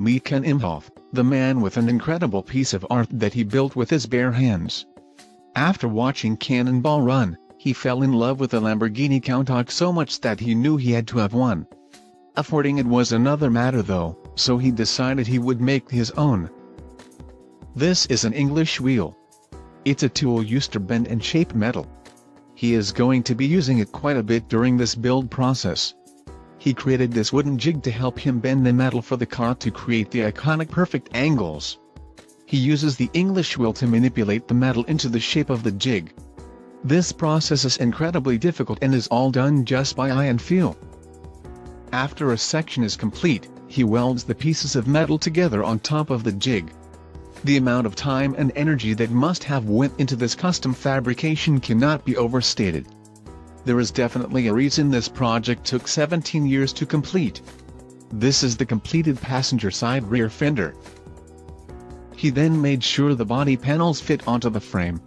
Meet Ken Imhoff, the man with an incredible piece of art that he built with his bare hands. After watching Cannonball run, he fell in love with the Lamborghini Countach so much that he knew he had to have one. Affording it was another matter though, so he decided he would make his own. This is an English wheel. It's a tool used to bend and shape metal. He is going to be using it quite a bit during this build process. He created this wooden jig to help him bend the metal for the car to create the iconic perfect angles. He uses the English wheel to manipulate the metal into the shape of the jig. This process is incredibly difficult and is all done just by eye and feel. After a section is complete, he welds the pieces of metal together on top of the jig. The amount of time and energy that must have went into this custom fabrication cannot be overstated. There is definitely a reason this project took 17 years to complete. This is the completed passenger side rear fender. He then made sure the body panels fit onto the frame.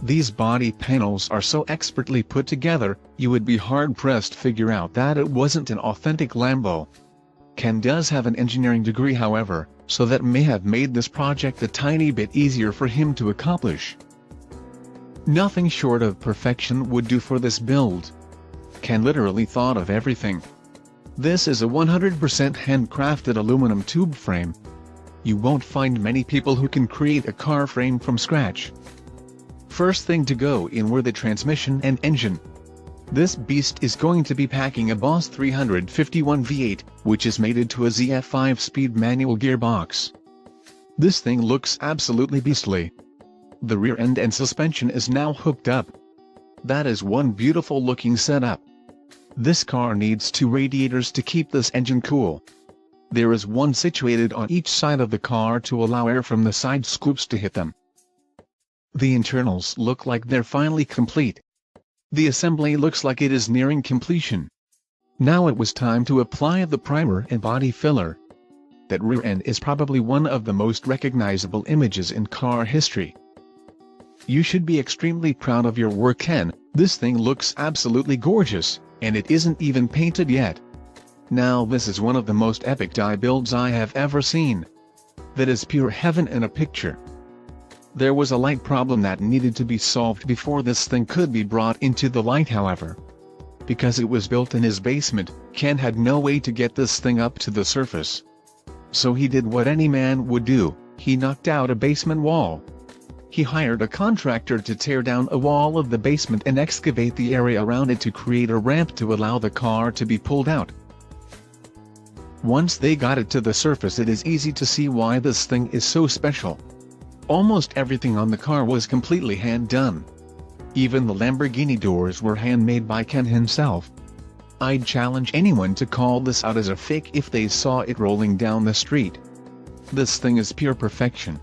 These body panels are so expertly put together, you would be hard-pressed to figure out that it wasn't an authentic Lambo. Ken does have an engineering degree however, so that may have made this project a tiny bit easier for him to accomplish. Nothing short of perfection would do for this build. Ken literally thought of everything. This is a 100% handcrafted aluminum tube frame. You won't find many people who can create a car frame from scratch. First thing to go in were the transmission and engine. This beast is going to be packing a Boss 351 V8, which is mated to a ZF 5-speed manual gearbox. This thing looks absolutely beastly. The rear end and suspension is now hooked up. That is one beautiful looking setup. This car needs 2 radiators to keep this engine cool. There is one situated on each side of the car to allow air from the side scoops to hit them. The internals look like they're finally complete. The assembly looks like it is nearing completion. Now it was time to apply the primer and body filler. That rear end is probably one of the most recognizable images in car history. You should be extremely proud of your work, Ken. This thing looks absolutely gorgeous, and it isn't even painted yet. Now this is one of the most epic die builds I have ever seen. That is pure heaven in a picture. There was a light problem that needed to be solved before this thing could be brought into the light however. Because it was built in his basement, Ken had no way to get this thing up to the surface. So he did what any man would do, he knocked out a basement wall. He hired a contractor to tear down a wall of the basement and excavate the area around it to create a ramp to allow the car to be pulled out. Once they got it to the surface, it is easy to see why this thing is so special. Almost everything on the car was completely hand-done. Even the Lamborghini doors were handmade by Ken himself. I'd challenge anyone to call this out as a fake if they saw it rolling down the street. This thing is pure perfection.